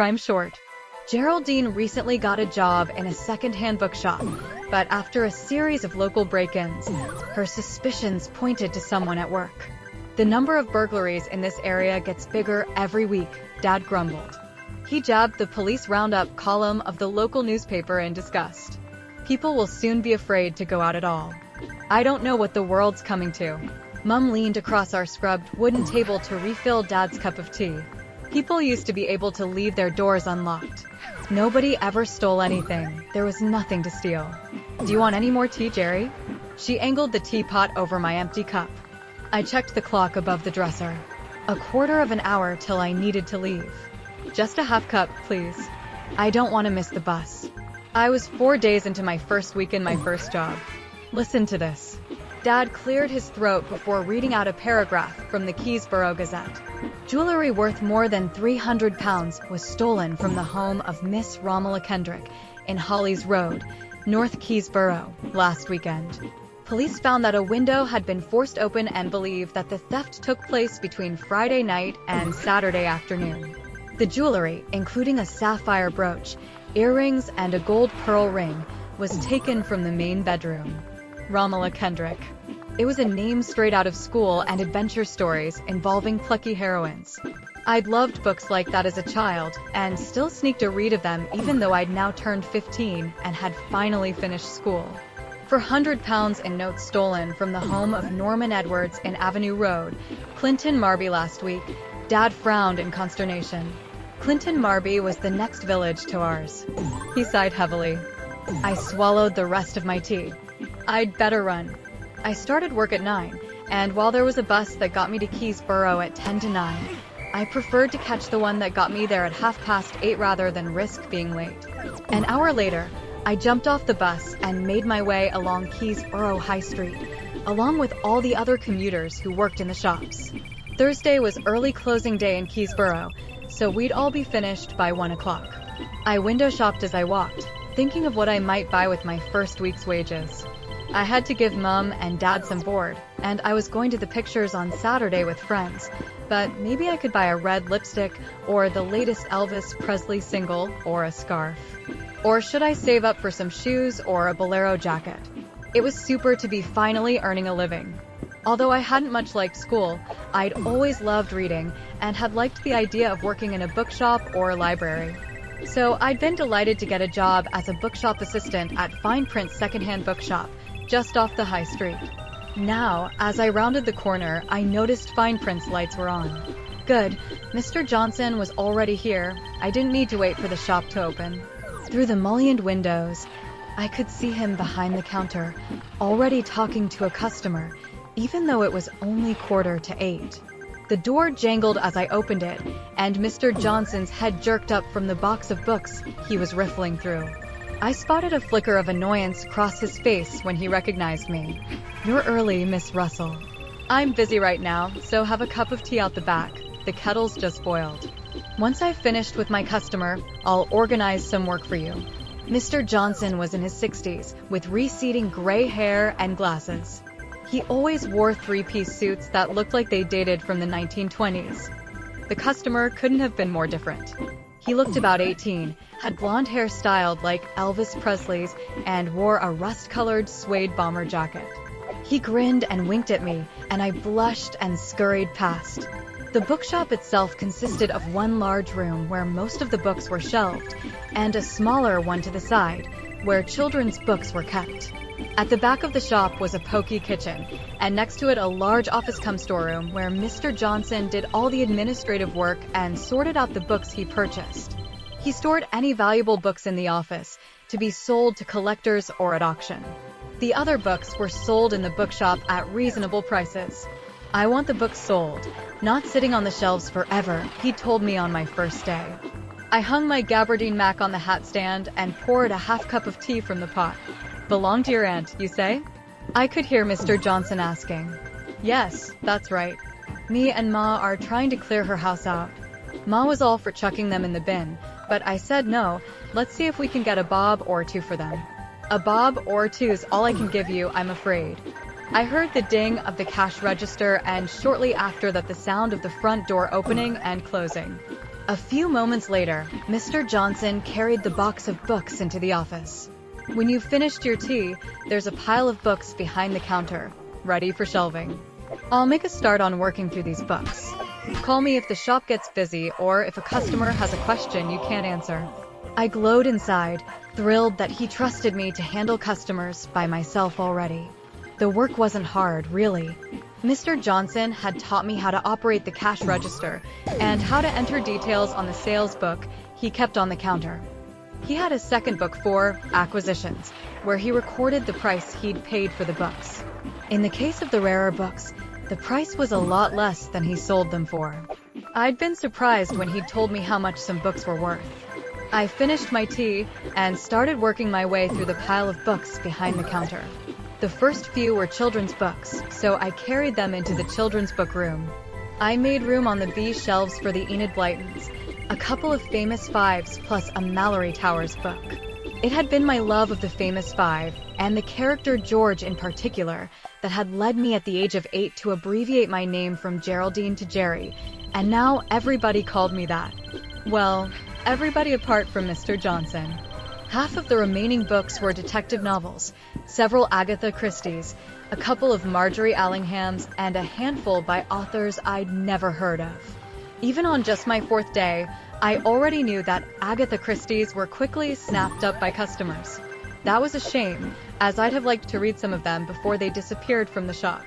crime short. Geraldine recently got a job in a second-hand bookshop, but after a series of local break-ins, her suspicions pointed to someone at work. The number of burglaries in this area gets bigger every week, Dad grumbled. He jabbed the police roundup column of the local newspaper in disgust. People will soon be afraid to go out at all. I don't know what the world's coming to. Mum leaned across our scrubbed wooden table to refill Dad's cup of tea. People used to be able to leave their doors unlocked. Nobody ever stole anything. There was nothing to steal. Do you want any more tea, Jerry? She angled the teapot over my empty cup. I checked the clock above the dresser. A quarter of an hour till I needed to leave. Just a half cup, please. I don't want to miss the bus. I was 4 days into my first week in my first job. Listen to this. Dad cleared his throat before reading out a paragraph from the Keysborough Gazette. Jewelry worth more than £300 was stolen from the home of Miss Romola Kendrick in Hollies Road, North Keysborough, last weekend. Police found that a window had been forced open and believe that the theft took place between Friday night and Saturday afternoon. The jewelry, including a sapphire brooch, earrings, and a gold pearl ring, was taken from the main bedroom. Romola Kendrick. It was a name straight out of school and adventure stories involving plucky heroines. I'd loved books like that as a child, and still sneaked a read of them even though I'd now turned 15 and had finally finished school. For £100 in notes stolen from the home of Norman Edwards in Avenue Road, Clinton Marby last week, Dad frowned in consternation. Clinton Marby was the next village to ours. He sighed heavily. I swallowed the rest of my tea. I'd better run. I started work at 9, and while there was a bus that got me to Keysborough at 10 to 9, I preferred to catch the one that got me there at 8:30 rather than risk being late. An hour later, I jumped off the bus and made my way along Keysborough High Street, along with all the other commuters who worked in the shops. Thursday was early closing day in Keysborough, so we'd all be finished by 1 o'clock. I window shopped as I walked, thinking of what I might buy with my first week's wages. I had to give Mum and Dad some board, and I was going to the pictures on Saturday with friends, but maybe I could buy a red lipstick or the latest Elvis Presley single or a scarf. Or should I save up for some shoes or a bolero jacket? It was super to be finally earning a living. Although I hadn't much liked school, I'd always loved reading and had liked the idea of working in a bookshop or a library. So I'd been delighted to get a job as a bookshop assistant at Fine Print's secondhand bookshop, just off the high street. Now, as I rounded the corner, I noticed Fine Print's lights were on. Good, Mr. Johnson was already here. I didn't need to wait for the shop to open. Through the mullioned windows, I could see him behind the counter, already talking to a customer, even though it was only 7:45. The door jangled as I opened it, and Mr. Johnson's head jerked up from the box of books he was riffling through. I spotted a flicker of annoyance cross his face when he recognized me. You're early, Miss Russell. I'm busy right now, so have a cup of tea out the back. The kettle's just boiled. Once I've finished with my customer, I'll organize some work for you. Mr. Johnson was in his 60s, with receding gray hair and glasses. He always wore three-piece suits that looked like they dated from the 1920s. The customer couldn't have been more different. He looked about 18, had blonde hair styled like Elvis Presley's, and wore a rust-colored suede bomber jacket. He grinned and winked at me, and I blushed and scurried past. The bookshop itself consisted of one large room where most of the books were shelved, and a smaller one to the side, where children's books were kept. At the back of the shop was a pokey kitchen, and next to it a large office-cum-storeroom where Mr. Johnson did all the administrative work and sorted out the books he purchased. He stored any valuable books in the office to be sold to collectors or at auction. The other books were sold in the bookshop at reasonable prices. I want the books sold, not sitting on the shelves forever, he told me on my first day. I hung my gabardine Mac on the hat stand and poured a half cup of tea from the pot. Belong to your aunt, you say? I could hear Mr. Johnson asking. Yes, that's right. Me and Ma are trying to clear her house out. Ma was all for chucking them in the bin, but I said no, let's see if we can get a bob or two for them. A bob or two's all I can give you, I'm afraid. I heard the ding of the cash register and shortly after that the sound of the front door opening and closing. A few moments later, Mr. Johnson carried the box of books into the office. When you've finished your tea, there's a pile of books behind the counter, ready for shelving. I'll make a start on working through these books. Call me if the shop gets busy or if a customer has a question you can't answer. I glowed inside, thrilled that he trusted me to handle customers by myself already. The work wasn't hard, really. Mr. Johnson had taught me how to operate the cash register and how to enter details on the sales book he kept on the counter. He had a second book for acquisitions, where he recorded the price he'd paid for the books. In the case of the rarer books, the price was a lot less than he sold them for. I'd been surprised when he'd told me how much some books were worth. I finished my tea and started working my way through the pile of books behind the counter. The first few were children's books, so I carried them into the children's book room. I made room on the B shelves for the Enid Blytons, a couple of Famous Fives plus a Mallory Towers book. It had been my love of the Famous Five, and the character George in particular, that had led me at the age of 8 to abbreviate my name from Geraldine to Jerry, and now everybody called me that. Well, everybody apart from Mr. Johnson. Half of the remaining books were detective novels, several Agatha Christie's, a couple of Marjorie Allinghams, and a handful by authors I'd never heard of. Even on just my 4th day, I already knew that Agatha Christie's were quickly snapped up by customers. That was a shame, as I'd have liked to read some of them before they disappeared from the shop.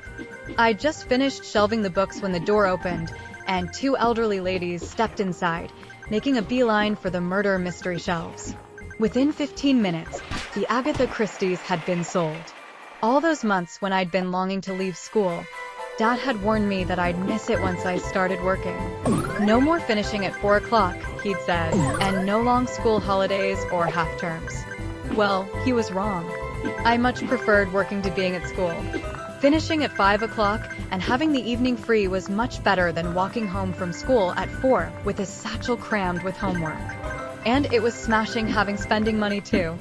I'd just finished shelving the books when the door opened, and 2 elderly ladies stepped inside, making a beeline for the murder mystery shelves. Within 15 minutes, the Agatha Christie's had been sold. All those months when I'd been longing to leave school, Dad had warned me that I'd miss it once I started working. No more finishing at 4 o'clock, he'd said, and no long school holidays or half-terms. Well, he was wrong. I much preferred working to being at school. Finishing at 5 o'clock and having the evening free was much better than walking home from school at 4 with a satchel crammed with homework. And it was smashing having spending money too.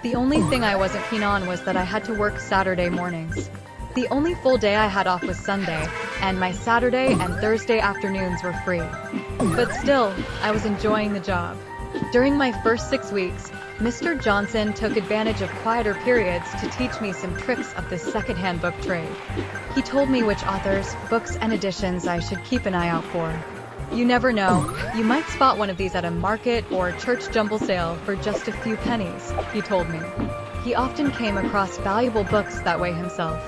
The only thing I wasn't keen on was that I had to work Saturday mornings. The only full day I had off was Sunday, and my Saturday and Thursday afternoons were free. But still, I was enjoying the job. During my first 6 weeks, Mr. Johnson took advantage of quieter periods to teach me some tricks of the secondhand book trade. He told me which authors, books, and editions I should keep an eye out for. You never know, you might spot one of these at a market or church jumble sale for just a few pennies, he told me. He often came across valuable books that way himself.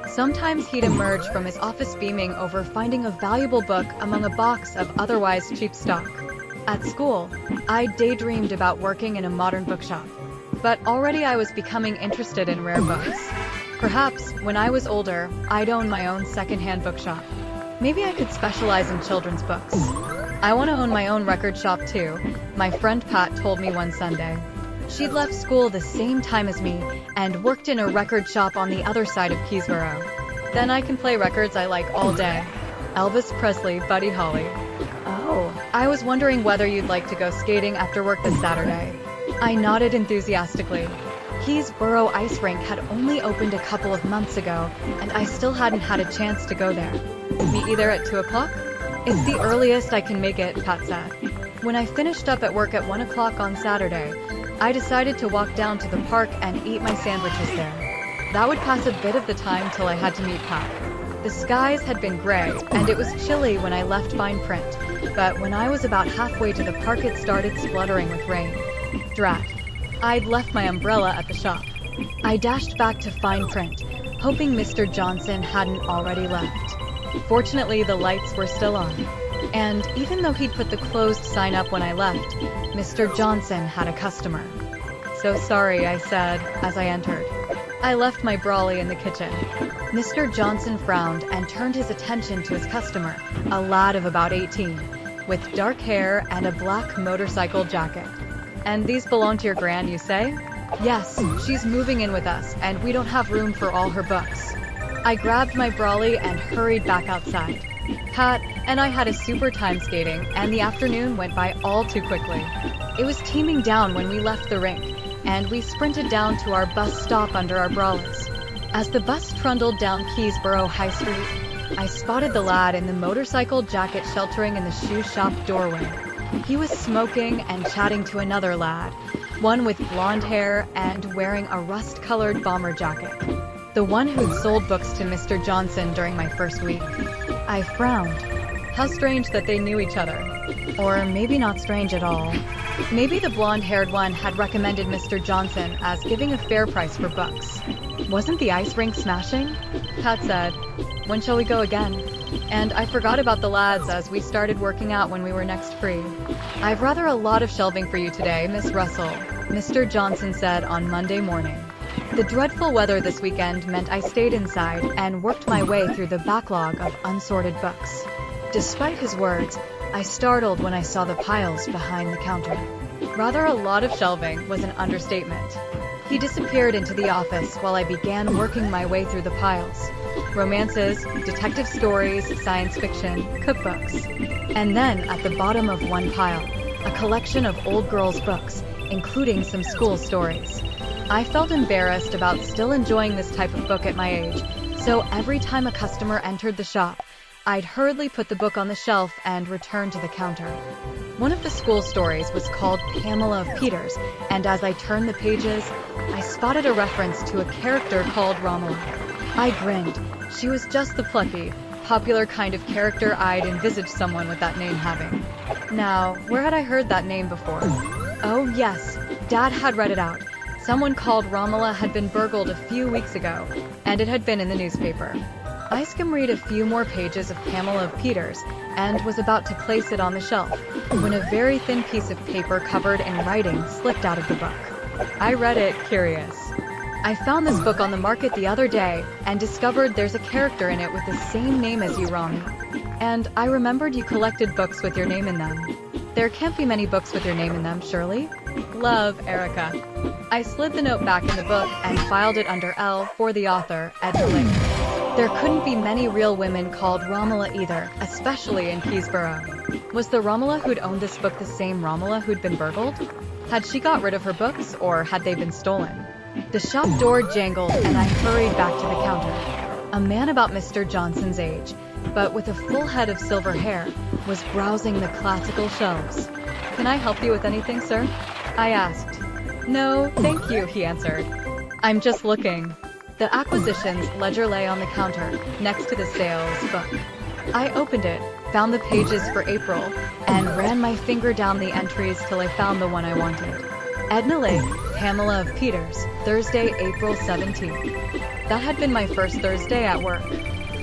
Sometimes he'd emerge from his office beaming over finding a valuable book among a box of otherwise cheap stock. At school, I daydreamed about working in a modern bookshop, but already I was becoming interested in rare books. Perhaps, when I was older, I'd own my own secondhand bookshop. Maybe I could specialize in children's books. I want to own my own record shop too, my friend Pat told me one Sunday. She'd left school the same time as me and worked in a record shop on the other side of Keysborough. Then I can play records I like all day. Elvis Presley, Buddy Holly. Oh, I was wondering whether you'd like to go skating after work this Saturday. I nodded enthusiastically. Keysborough Ice Rink had only opened a couple of months ago, and I still hadn't had a chance to go there. Meet you there at 2 o'clock? It's the earliest I can make it, Pat said. When I finished up at work at 1 o'clock on Saturday, I decided to walk down to the park and eat my sandwiches there. That would pass a bit of the time till I had to meet Pat. The skies had been gray, and it was chilly when I left Fine Print, but when I was about halfway to the park it started spluttering with rain. Drat. I'd left my umbrella at the shop. I dashed back to Fine Print, hoping Mr. Johnson hadn't already left. Fortunately, the lights were still on. And even though he'd put the closed sign up when I left, Mr. Johnson had a customer. So sorry, I said, as I entered. I left my brolly in the kitchen. Mr. Johnson frowned and turned his attention to his customer, a lad of about 18, with dark hair and a black motorcycle jacket. And these belong to your gran, you say? Yes, she's moving in with us, and we don't have room for all her books. I grabbed my brolly and hurried back outside. Pat and I had a super time skating, and the afternoon went by all too quickly. It was teeming down when we left the rink, and we sprinted down to our bus stop under our brollies. As the bus trundled down Keysborough High Street, I spotted the lad in the motorcycle jacket sheltering in the shoe shop doorway. He was smoking and chatting to another lad, one with blonde hair and wearing a rust-colored bomber jacket. The one who'd sold books to Mr. Johnson during my first week. I frowned. How strange that they knew each other. Or maybe not strange at all. Maybe the blonde-haired one had recommended Mr. Johnson as giving a fair price for books. Wasn't the ice rink smashing? Pat said, "When shall we go again?" And I forgot about the lads as we started working out when we were next free. "I've rather a lot of shelving for you today, Miss Russell," Mr. Johnson said on Monday morning. The dreadful weather this weekend meant I stayed inside and worked my way through the backlog of unsorted books. Despite his words, I startled when I saw the piles behind the counter. Rather a lot of shelving was an understatement. He disappeared into the office while I began working my way through the piles. Romances, detective stories, science fiction, cookbooks. And then, at the bottom of one pile, a collection of old girls' books, including some school stories. I felt embarrassed about still enjoying this type of book at my age, so every time a customer entered the shop, I'd hurriedly put the book on the shelf and return to the counter. One of the school stories was called Pamela of Peters, and as I turned the pages, I spotted a reference to a character called Romola. I grinned. She was just the plucky, popular kind of character I'd envisaged someone with that name having. Now, where had I heard that name before? Oh yes, Dad had read it out. Someone called Romola had been burgled a few weeks ago, and it had been in the newspaper. I skim-read a few more pages of Pamela of Peters and was about to place it on the shelf when a very thin piece of paper covered in writing slipped out of the book. I read it, curious. "I found this book on the market the other day and discovered there's a character in it with the same name as you, Romy. And I remembered you collected books with your name in them. There can't be many books with your name in them, surely? Love, Erica." I slid the note back in the book and filed it under L for the author, Edna Lake. There couldn't be many real women called Romola either, especially in Keysborough. Was the Romola who'd owned this book the same Romola who'd been burgled? Had she got rid of her books, or had they been stolen? The shop door jangled and I hurried back to the counter. A man about Mr. Johnson's age, but with a full head of silver hair, was browsing the classical shelves. "Can I help you with anything, sir?" I asked. "No, thank you," he answered. "I'm just looking." The acquisitions ledger lay on the counter, next to the sales book. I opened it, found the pages for April, and ran my finger down the entries till I found the one I wanted. Edna Lake, Pamela of Peters, Thursday, April 17th. That had been my first Thursday at work.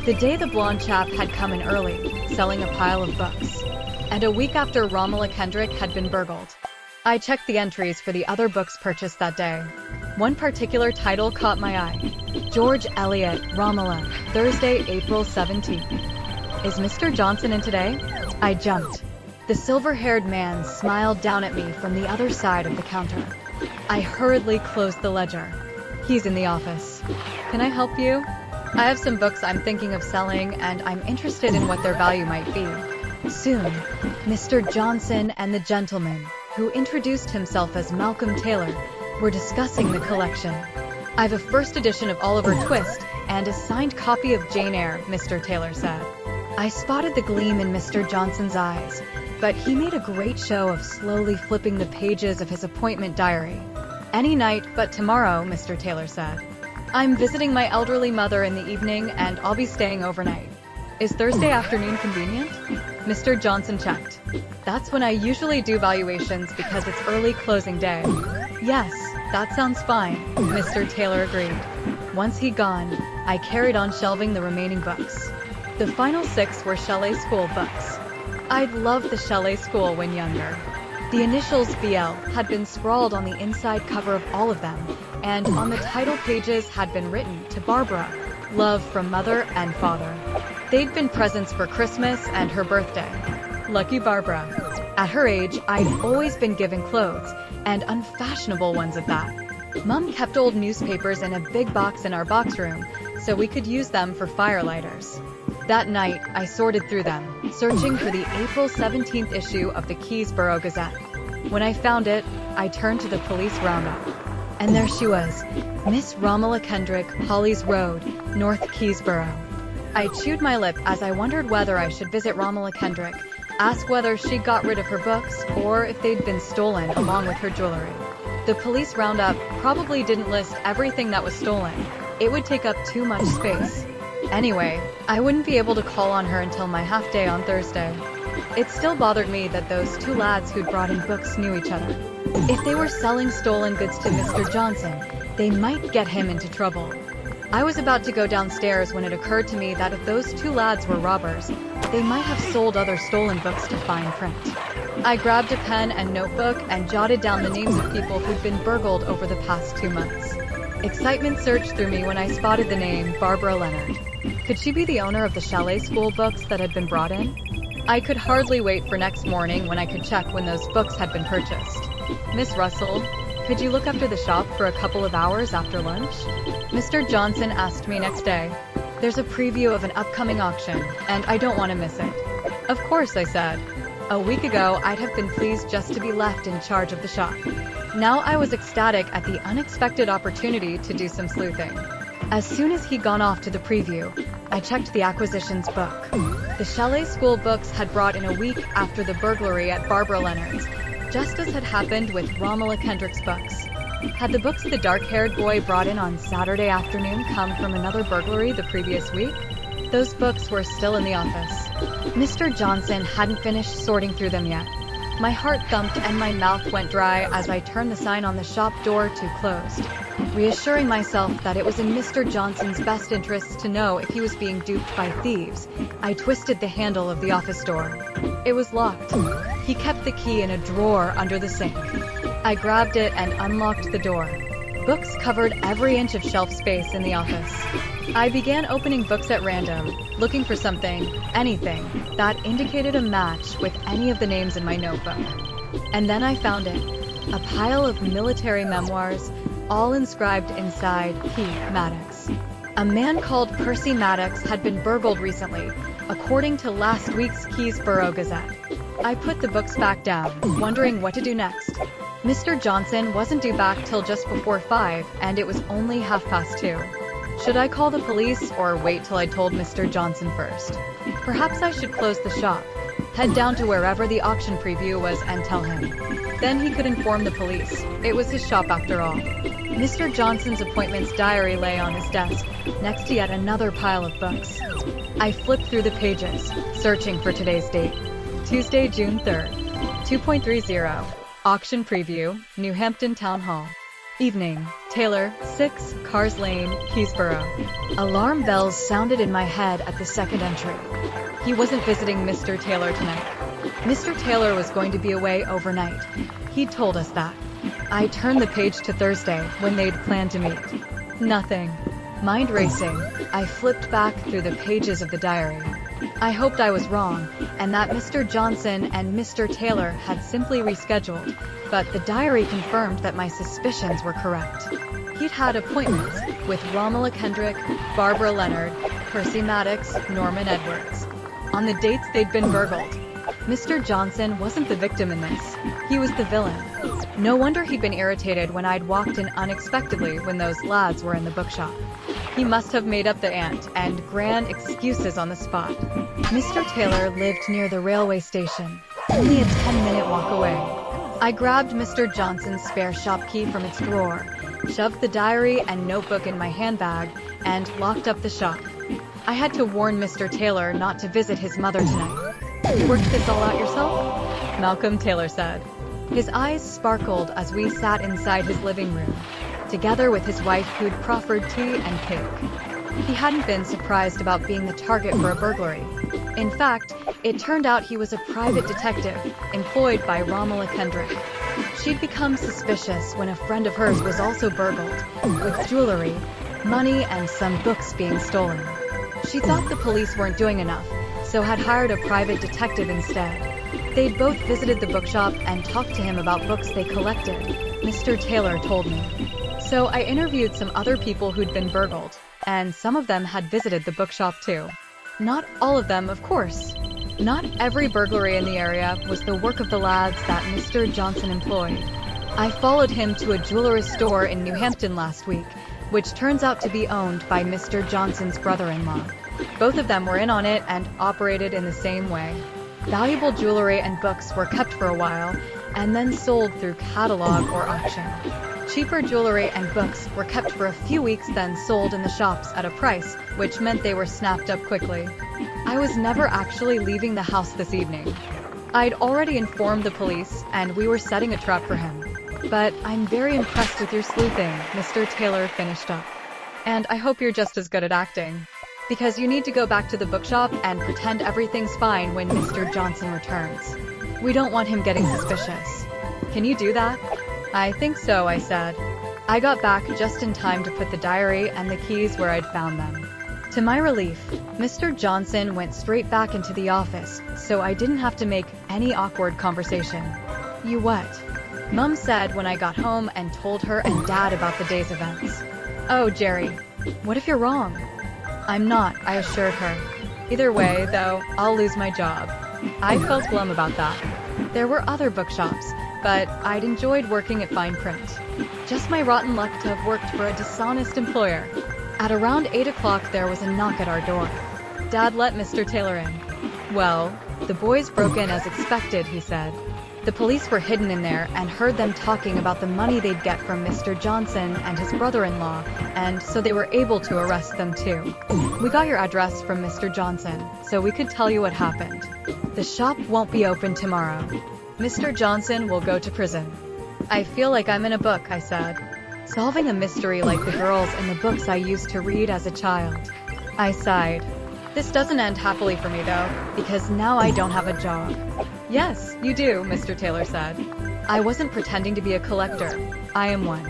The day the blonde chap had come in early, selling a pile of books. And a week after Romola Kendrick had been burgled. I checked the entries for the other books purchased that day. One particular title caught my eye. George Eliot, Romola, Thursday, April 17th. "Is Mr. Johnson in today?" I jumped. The silver-haired man smiled down at me from the other side of the counter. I hurriedly closed the ledger. "He's in the office. Can I help you? I have some books I'm thinking of selling, and I'm interested in what their value might be." Soon, Mr. Johnson and the gentleman, who introduced himself as Malcolm Taylor, were discussing the collection. "I've a first edition of Oliver Twist and a signed copy of Jane Eyre," Mr. Taylor said. I spotted the gleam in Mr. Johnson's eyes, but he made a great show of slowly flipping the pages of his appointment diary. "Any night but tomorrow," Mr. Taylor said. "I'm visiting my elderly mother in the evening and I'll be staying overnight. Is Thursday afternoon convenient?" Mr. Johnson checked. "That's when I usually do valuations because it's early closing day." "Yes, that sounds fine," Mr. Taylor agreed. Once he'd gone, I carried on shelving the remaining books. The final 6 were Shelley School books. I'd loved the Shelley School when younger. The initials BL had been scrawled on the inside cover of all of them, and on the title pages had been written to Barbara, love from mother and father. They'd been presents for Christmas and her birthday. Lucky Barbara. At her age, I'd always been given clothes, and unfashionable ones at that. Mom kept old newspapers in a big box in our box room, so we could use them for firelighters. That night, I sorted through them, searching for the April 17th issue of the Keysborough Gazette. When I found it, I turned to the police roundup. And there she was, Miss Romola Kendrick, Hollies Road, North Keysborough. I chewed my lip as I wondered whether I should visit Romola Kendrick, ask whether she got rid of her books or if they'd been stolen along with her jewelry. The police roundup probably didn't list everything that was stolen. It would take up too much space. Anyway, I wouldn't be able to call on her until my half day on Thursday. It still bothered me that those two lads who'd brought in books knew each other. If they were selling stolen goods to Mr. Johnson, they might get him into trouble. I was about to go downstairs when it occurred to me that if those two lads were robbers, they might have sold other stolen books to fine print. I grabbed a pen and notebook and jotted down the names of people who'd been burgled over the past 2 months. Excitement surged through me when I spotted the name Barbara Leonard. Could she be the owner of the Chalet School books that had been brought in? I could hardly wait for next morning when I could check when those books had been purchased. Miss Russell, could you look after the shop for a couple of hours after lunch? Mr. Johnson asked me next day. There's a preview of an upcoming auction, and I don't want to miss it. Of course, I said. A week ago, I'd have been pleased just to be left in charge of the shop. Now I was ecstatic at the unexpected opportunity to do some sleuthing. As soon as he'd gone off to the preview, I checked the acquisitions book. The Chalet School books had brought in a week after the burglary at Barbara Leonard's, just as had happened with Romola Kendrick's books. Had the books the dark-haired boy brought in on Saturday afternoon come from another burglary the previous week? Those books were still in the office. Mr. Johnson hadn't finished sorting through them yet. My heart thumped and my mouth went dry as I turned the sign on the shop door to closed. Reassuring myself that it was in Mr. Johnson's best interests to know if he was being duped by thieves, I twisted the handle of the office door. It was locked. He kept the key in a drawer under the sink. I grabbed it and unlocked the door. Books covered every inch of shelf space in the office. I began opening books at random, looking for something, anything, that indicated a match with any of the names in my notebook. And then I found it. A pile of military memoirs, all inscribed inside P. Maddox. A man called Percy Maddox had been burgled recently, according to last week's Keysborough Gazette. I put the books back down, wondering what to do next. Mr. Johnson wasn't due back till just before 5, and it was only 2:30. Should I call the police or wait till I told Mr. Johnson first? Perhaps I should close the shop, head down to wherever the auction preview was and tell him. Then he could inform the police. It was his shop after all. Mr. Johnson's appointments diary lay on his desk, next to yet another pile of books. I flipped through the pages, searching for today's date. Tuesday, June 3rd. 2.30. Auction preview, New Hampton Town Hall. Evening, Taylor, 6, Cars Lane, Keysborough. Alarm bells sounded in my head at the second entry. He wasn't visiting Mr. Taylor tonight. Mr. Taylor was going to be away overnight. He'd told us that. I turned the page to Thursday, when they'd planned to meet. Nothing. Mind racing, I flipped back through the pages of the diary. I hoped I was wrong, and that Mr. Johnson and Mr. Taylor had simply rescheduled, but the diary confirmed that my suspicions were correct. He'd had appointments with Romola Kendrick, Barbara Leonard, Percy Maddox, Norman Edwards. On the dates they'd been burgled. Mr. Johnson wasn't the victim in this. He was the villain. No wonder he'd been irritated when I'd walked in unexpectedly when those lads were in the bookshop. He must have made up the ante and grand excuses on the spot. Mr. Taylor lived near the railway station, only a 10-minute walk away. I grabbed Mr. Johnson's spare shop key from its drawer, shoved the diary and notebook in my handbag, and locked up the shop. I had to warn Mr. Taylor not to visit his mother tonight. "You worked this all out yourself?" Malcolm Taylor said. His eyes sparkled as we sat inside his living room, together with his wife who'd proffered tea and cake. He hadn't been surprised about being the target for a burglary. In fact, it turned out he was a private detective employed by Romola Kendrick. She'd become suspicious when a friend of hers was also burgled, with jewelry, money, and some books being stolen. She thought the police weren't doing enough, so had hired a private detective instead. They'd both visited the bookshop and talked to him about books they collected, Mr. Taylor told me. So I interviewed some other people who'd been burgled, and some of them had visited the bookshop too. Not all of them, of course. Not every burglary in the area was the work of the lads that Mr. Johnson employed. I followed him to a jeweler's store in New Hampton last week, which turns out to be owned by Mr. Johnson's brother-in-law. Both of them were in on it and operated in the same way. Valuable jewelry and books were kept for a while, and then sold through catalog or auction. Cheaper jewelry and books were kept for a few weeks, then sold in the shops at a price, which meant they were snapped up quickly. I was never actually leaving the house this evening. I'd already informed the police, and we were setting a trap for him. But I'm very impressed with your sleuthing, Mr. Taylor finished up. And I hope you're just as good at acting. Because you need to go back to the bookshop and pretend everything's fine when Mr. Johnson returns. We don't want him getting suspicious. Can you do that? I think so, I said. I got back just in time to put the diary and the keys where I'd found them. To my relief, Mr. Johnson went straight back into the office, so I didn't have to make any awkward conversation. You what? Mum said when I got home and told her and Dad about the day's events. Oh, Jerry, what if you're wrong? I'm not, I assured her. Either way, though, I'll lose my job. I felt glum about that. There were other bookshops, but I'd enjoyed working at fine print. Just my rotten luck to have worked for a dishonest employer. At around 8 o'clock, there was a knock at our door. Dad let Mr. Taylor in. Well, the boys broke in as expected, he said. The police were hidden in there and heard them talking about the money they'd get from Mr. Johnson and his brother-in-law, and so they were able to arrest them too. We got your address from Mr. Johnson, so we could tell you what happened. The shop won't be open tomorrow. Mr. Johnson will go to prison. I feel like I'm in a book, I said. Solving a mystery like the girls in the books I used to read as a child. I sighed. This doesn't end happily for me though, because now I don't have a job. Yes, you do, Mr. Taylor said. I wasn't pretending to be a collector. I am one.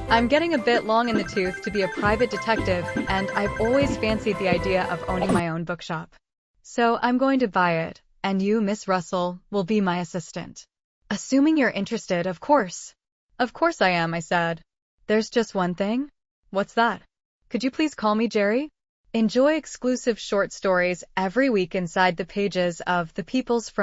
I'm getting a bit long in the tooth to be a private detective, and I've always fancied the idea of owning my own bookshop. So I'm going to buy it, and you, Miss Russell, will be my assistant. Assuming you're interested, of course. Of course I am, I said. There's just one thing. What's that? Could you please call me Jerry? Enjoy exclusive short stories every week inside the pages of The People's Friend.